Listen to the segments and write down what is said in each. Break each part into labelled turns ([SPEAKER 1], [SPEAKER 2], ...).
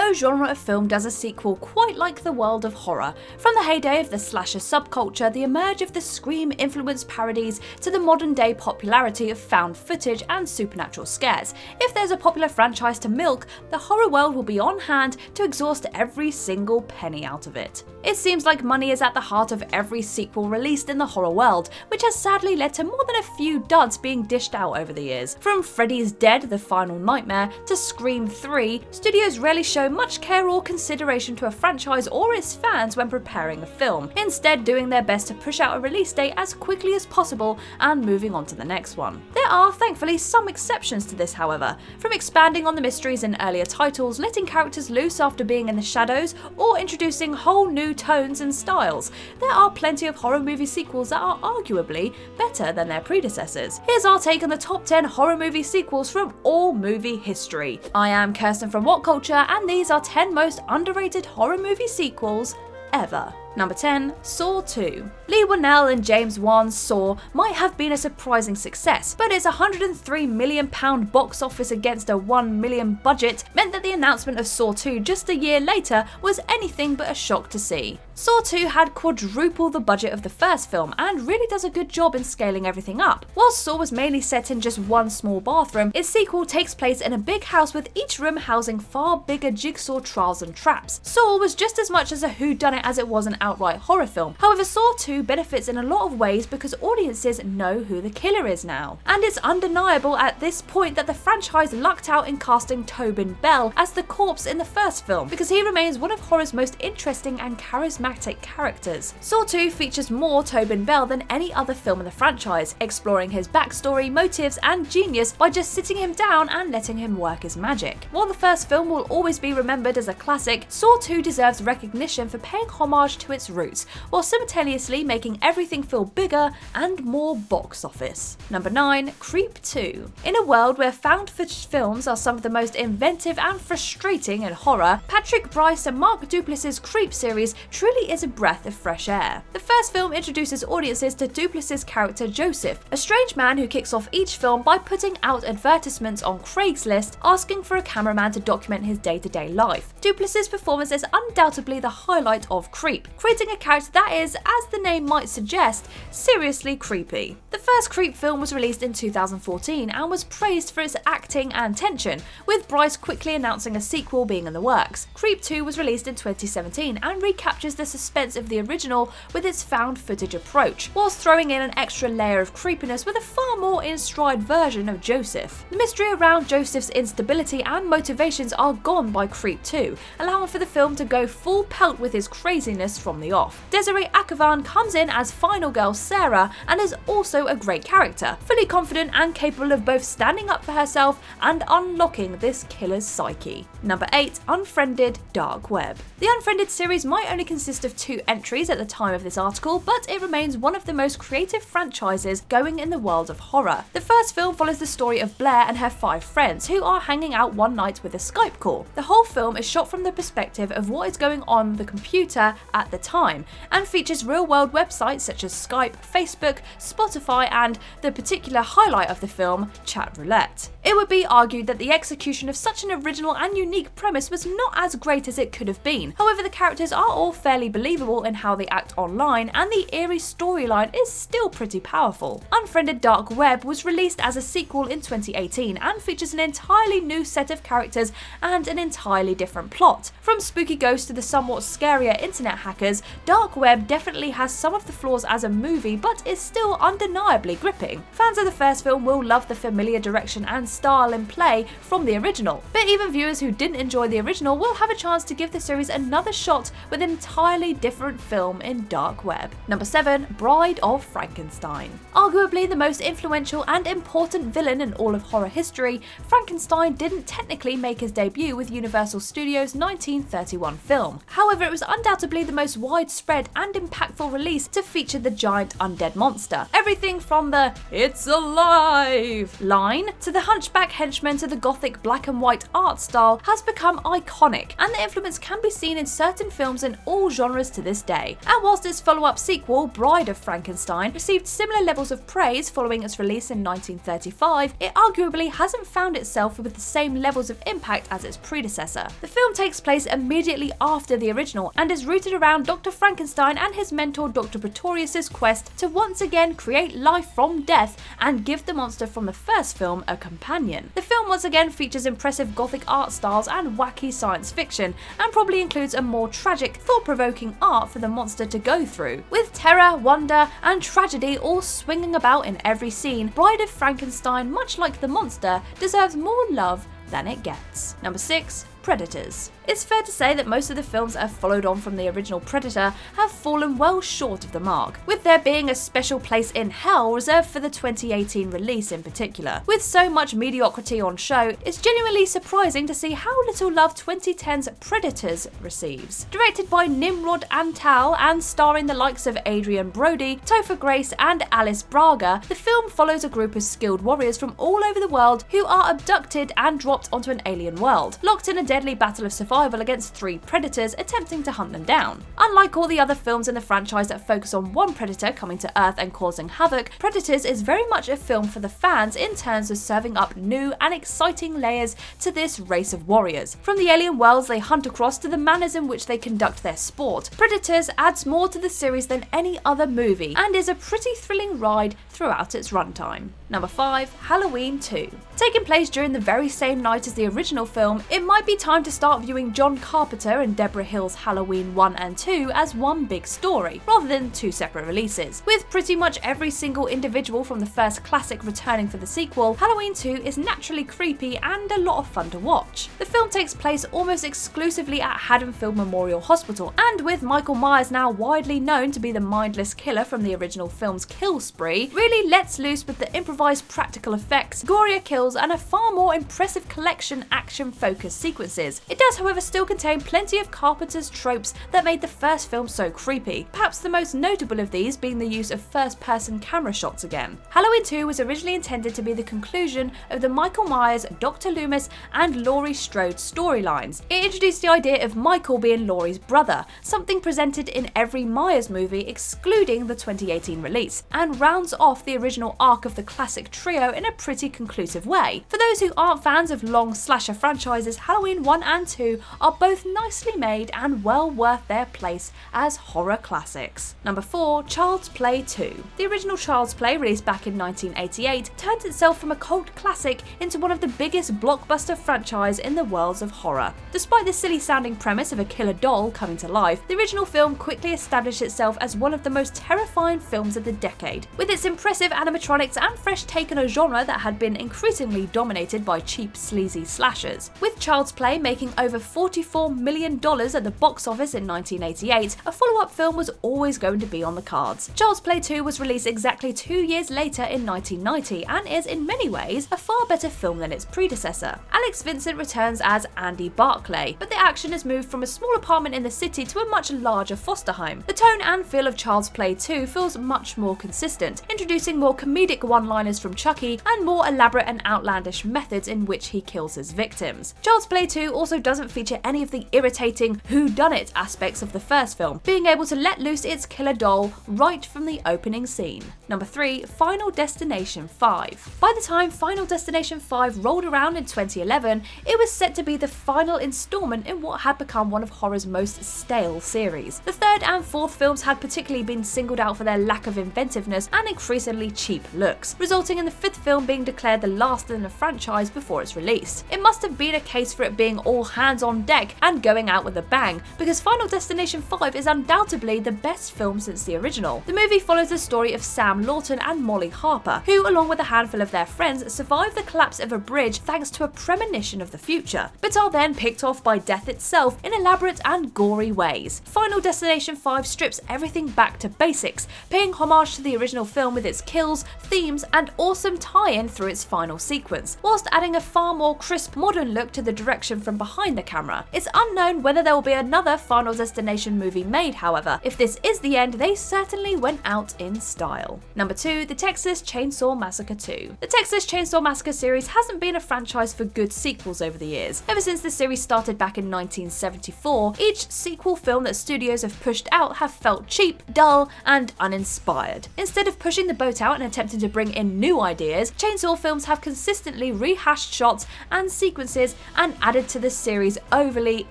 [SPEAKER 1] no genre of film does a sequel quite like the world of horror. From the heyday of the slasher subculture, the emerge of the Scream-influenced parodies, to the modern-day popularity of found footage and supernatural scares. If there's a popular franchise to milk, the horror world will be on hand to exhaust every single penny out of it. It seems like money is at the heart of every sequel released in the horror world, which has sadly led to more than a few duds being dished out over the years. From Freddy's Dead: The Final Nightmare to Scream 3, studios rarely show much care or consideration to a franchise or its fans when preparing a film, instead doing their best to push out a release date as quickly as possible and moving on to the next one. There are thankfully some exceptions to this, however, from expanding on the mysteries in earlier titles, letting characters loose after being in the shadows, or introducing whole new tones and styles. There are plenty of horror movie sequels that are arguably better than their predecessors. Here's our take on the top 10 horror movie sequels from all movie history. I am Kirsten from WhatCulture, and these are 10 most underrated horror movie sequels ever. Number 10, Saw 2. Lee Whannell and James Wan's Saw might have been a surprising success, but its £103 million box office against a £1 million budget meant that the announcement of Saw 2 just a year later was anything but a shock to see. Saw 2 had quadruple the budget of the first film and really does a good job in scaling everything up. Whilst Saw was mainly set in just one small bathroom, its sequel takes place in a big house with each room housing far bigger jigsaw trials and traps. Saw was just as much as a whodunit as it was an outright horror film. However, Saw 2 benefits in a lot of ways because audiences know who the killer is now. And it's undeniable at this point that the franchise lucked out in casting Tobin Bell as the corpse in the first film, because he remains one of horror's most interesting and charismatic characters. Saw 2 features more Tobin Bell than any other film in the franchise, exploring his backstory, motives and genius by just sitting him down and letting him work his magic. While the first film will always be remembered as a classic, Saw 2 deserves recognition for paying homage to its roots, while simultaneously making everything feel bigger and more box office. Number 9, Creep 2. In a world where found footage films are some of the most inventive and frustrating in horror, Patrick Brice and Mark Duplass's Creep series truly is a breath of fresh air. The first film introduces audiences to Duplass's character Joseph, a strange man who kicks off each film by putting out advertisements on Craigslist asking for a cameraman to document his day-to-day life. Duplass's performance is undoubtedly the highlight of Creep, creating a character that is, as the name might suggest, seriously creepy. The first Creep film was released in 2014 and was praised for its acting and tension, with Brice quickly announcing a sequel being in the works. Creep 2 was released in 2017 and recaptures the suspense of the original with its found footage approach, whilst throwing in an extra layer of creepiness with a far more in-stride version of Joseph. The mystery around Joseph's instability and motivations are gone by Creep 2, allowing for the film to go full pelt with his craziness from the off. Desiree Akhavan comes in as final girl Sarah and is also a great character, fully confident and capable of both standing up for herself and unlocking this killer's psyche. Number 8, Unfriended Dark Web. The Unfriended series might only consist of 2 entries at the time of this article, but it remains one of the most creative franchises going in the world of horror. The first film follows the story of Blair and her 5 friends who are hanging out one night with a Skype call. The whole film is shot from the perspective of what is going on the computer at the time, and features real-world websites such as Skype, Facebook, Spotify, and the particular highlight of the film, Chat Roulette. It would be argued that the execution of such an original and unique premise was not as great as it could have been. However, the characters are all fairly believable in how they act online, and the eerie storyline is still pretty powerful. Unfriended Dark Web was released as a sequel in 2018 and features an entirely new set of characters and an entirely different plot. From spooky ghosts to the somewhat scarier internet hackers, Dark Web definitely has some of the flaws as a movie, but is still undeniably gripping. Fans of the first film will love the familiar direction and style and play from the original, but even viewers who didn't enjoy the original will have a chance to give the series another shot with an entirely different film in Dark Web. Number 7, Bride of Frankenstein. Arguably the most influential and important villain in all of horror history, Frankenstein didn't technically make his debut with Universal Studios' 1931 film. However, it was undoubtedly the most widespread and impactful release release to feature the giant undead monster. Everything from the "It's alive" line to the hunchback henchman to the gothic black and white art style has become iconic, and the influence can be seen in certain films in all genres to this day. And whilst its follow-up sequel, Bride of Frankenstein, received similar levels of praise following its release in 1935, it arguably hasn't found itself with the same levels of impact as its predecessor. The film takes place immediately after the original and is rooted around Dr. Frankenstein and his mentor Dr. Pretorius' quest to once again create life from death and give the monster from the first film a companion. The film once again features impressive gothic art styles and wacky science fiction, and probably includes a more tragic, thought-provoking art for the monster to go through. With terror, wonder, and tragedy all swinging about in every scene, Bride of Frankenstein, much like the monster, deserves more love than it gets. Number 6. Predators. It's fair to say that most of the films that have followed on from the original Predator have fallen well short of the mark, with there being a special place in hell reserved for the 2018 release in particular. With so much mediocrity on show, it's genuinely surprising to see how little love 2010's Predators receives. Directed by Nimrod Antal and starring the likes of Adrian Brody, Topher Grace and Alice Braga, the film follows a group of skilled warriors from all over the world who are abducted and dropped onto an alien world, locked in a deadly battle of survival against 3 predators attempting to hunt them down. Unlike all the other films in the franchise that focus on one predator coming to Earth and causing havoc, Predators is very much a film for the fans in terms of serving up new and exciting layers to this race of warriors. From the alien worlds they hunt across to the manners in which they conduct their sport, Predators adds more to the series than any other movie and is a pretty thrilling ride throughout its runtime. Number 5. Halloween 2. Taking place during the very same night as the original film, it might be time to start viewing John Carpenter and Deborah Hill's Halloween 1 and 2 as one big story, rather than 2 separate releases. With pretty much every single individual from the first classic returning for the sequel, Halloween 2 is naturally creepy and a lot of fun to watch. The film takes place almost exclusively at Haddonfield Memorial Hospital, and with Michael Myers now widely known to be the mindless killer from the original film's kill spree, really lets loose with the improvised practical effects, gorier kills, and a far more impressive collection action-focused sequences. It does, however, still contain plenty of Carpenter's tropes that made the first film so creepy, perhaps the most notable of these being the use of first-person camera shots again. Halloween 2 was originally intended to be the conclusion of the Michael Myers, Dr. Loomis, and Laurie Strode storylines. It introduced the idea of Michael being Laurie's brother, something presented in every Myers movie excluding the 2018 release, and rounds off the original arc of the classic trio in a pretty conclusive way. For those who aren't fans of long slasher franchises, Halloween 1 and 2 are both nicely made and well worth their place as horror classics. Number 4. Child's Play 2. The original Child's Play, released back in 1988, turned itself from a cult classic into one of the biggest blockbuster franchise in the worlds of horror. Despite the silly sounding premise of a killer doll coming to life, the original film quickly established itself as one of the most terrifying films of the decade. With its impressive animatronics and fresh take on a genre that had been increasingly dominated by cheap, sleazy slashers. With Child's Play making over $44 million at the box office in 1988, a follow-up film was always going to be on the cards. Child's Play 2 was released exactly 2 years later in 1990 and is in many ways a far better film than its predecessor. Alex Vincent returns as Andy Barclay, but the action has moved from a small apartment in the city to a much larger foster home. The tone and feel of Child's Play 2 feels much more consistent, introducing more comedic one-liners from Chucky and more elaborate and outlandish methods in which he kills his victims. Child's Play 2 also doesn't feature any of the irritating whodunit aspects of the first film, being able to let loose its killer doll right from the opening scene. Number 3. Final Destination 5. By the time Final Destination 5 rolled around in 2011, it was set to be the final installment in what had become one of horror's most stale series. The third and fourth films had particularly been singled out for their lack of inventiveness and increasingly cheap looks, resulting in the fifth film being declared the last in the franchise before its release. It must have been a case for it being all hands on deck and going out with a bang, because Final Destination 5 is undoubtedly the best film since the original. The movie follows the story of Sam Lawton and Molly Harper, who, along with a handful of their friends, survive the collapse of a bridge thanks to a premonition of the future, but are then picked off by death itself in elaborate and gory ways. Final Destination 5 strips everything back to basics, paying homage to the original film with its kills, themes, and awesome tie-in through its final sequence. sequence, whilst adding a far more crisp modern look to the direction from behind the camera. It's unknown whether there will be another Final Destination movie made, however. If this is the end, they certainly went out in style. Number 2, The Texas Chainsaw Massacre 2. The Texas Chainsaw Massacre series hasn't been a franchise for good sequels over the years. Ever since the series started back in 1974, each sequel film that studios have pushed out have felt cheap, dull, and uninspired. Instead of pushing the boat out and attempting to bring in new ideas, Chainsaw films have consistently rehashed shots and sequences and added to the series' overly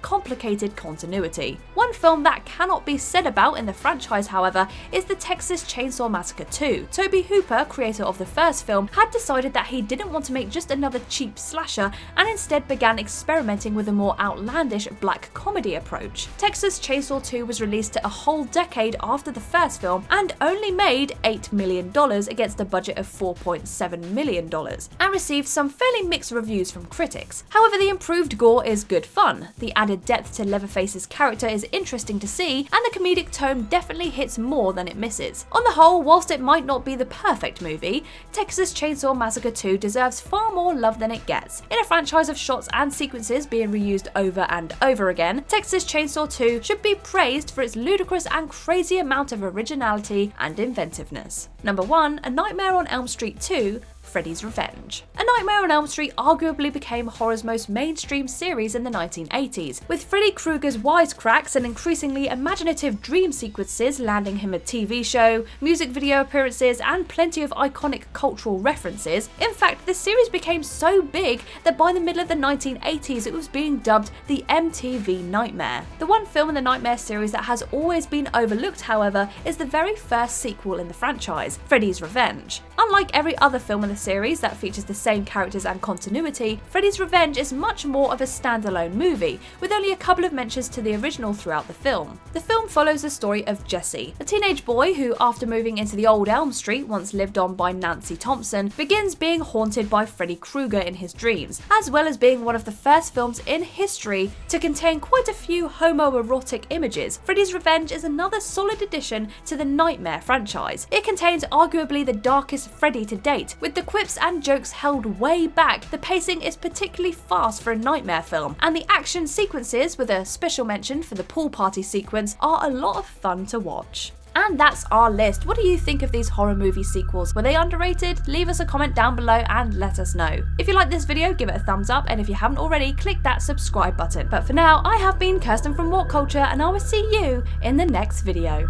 [SPEAKER 1] complicated continuity. One film that cannot be said about in the franchise, however, is The Texas Chainsaw Massacre 2. Tobe Hooper, creator of the first film, had decided that he didn't want to make just another cheap slasher and instead began experimenting with a more outlandish black comedy approach. Texas Chainsaw 2 was released a whole decade after the first film and only made $8 million against a budget of $4.7 million, and received some fairly mixed reviews from critics. However, the improved gore is good fun, the added depth to Leatherface's character is interesting to see, and the comedic tone definitely hits more than it misses. On the whole, whilst it might not be the perfect movie, Texas Chainsaw Massacre 2 deserves far more love than it gets. In a franchise of shots and sequences being reused over and over again, Texas Chainsaw 2 should be praised for its ludicrous and crazy amount of originality and inventiveness. Number 1, A Nightmare on Elm Street 2, Freddy's Revenge. A Nightmare on Elm Street arguably became horror's most mainstream series in the 1980s, with Freddy Krueger's wisecracks and increasingly imaginative dream sequences landing him a TV show, music video appearances, and plenty of iconic cultural references. In fact, the series became so big that by the middle of the 1980s it was being dubbed the MTV Nightmare. The one film in the Nightmare series that has always been overlooked, however, is the very first sequel in the franchise, Freddy's Revenge. Unlike every other film in the series that features the same characters and continuity, Freddy's Revenge is much more of a standalone movie, with only a couple of mentions to the original throughout the film. The film follows the story of Jesse, a teenage boy who, after moving into the old Elm Street once lived on by Nancy Thompson, begins being haunted by Freddy Krueger in his dreams, as well as being one of the first films in history to contain quite a few homoerotic images. Freddy's Revenge is another solid addition to the Nightmare franchise. It contains arguably the darkest Freddy to date, with the quips and jokes held way back. The pacing is particularly fast for a Nightmare film, and the action sequences, with a special mention for the pool party sequence, are a lot of fun to watch. And that's our list. What do you think of these horror movie sequels? Were they underrated? Leave us a comment down below and let us know. If you like this video, give it a thumbs up, and if you haven't already, click that subscribe button. But for now, I have been Kirsten from WhatCulture, and I will see you in the next video.